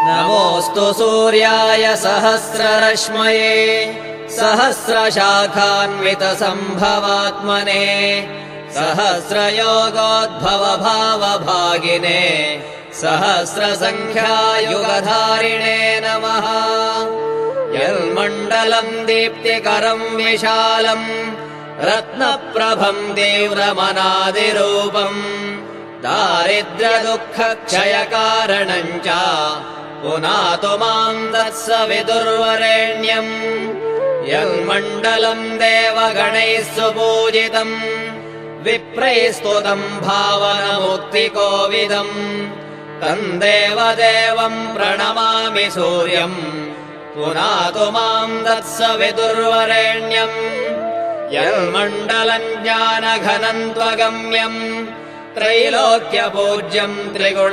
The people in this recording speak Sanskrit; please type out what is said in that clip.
नमोऽस्तु सूर्याय सहस्ररश्मये सहस्रशाखान्वितसम्भवात्मने सहस्रयोगोद्भवभावभागिने सहस्रसङ्ख्यायुगधारिणे नमः। यन्मण्डलम् दीप्तिकरम् विशालम् रत्नप्रभम् तीव्रमनादिरूपम् दारिद्र्यदुःखक्षयकारणम् च पुनातु माम् तत्सवितुर्वरेण्यम्। यन्मण्डलम् देवगणैः सुपूजितम् विप्रैः स्तुतम् भावनमुक्तिकोविदम् तम् देवदेवम् प्रणमामि सूर्यम् पुनातु माम् तत्सवितुर्वरेण्यम्। यन्मण्डलम् ज्ञानघनम् त्वगम्यम् त्रैलोक्यपूज्यम् त्रिगुण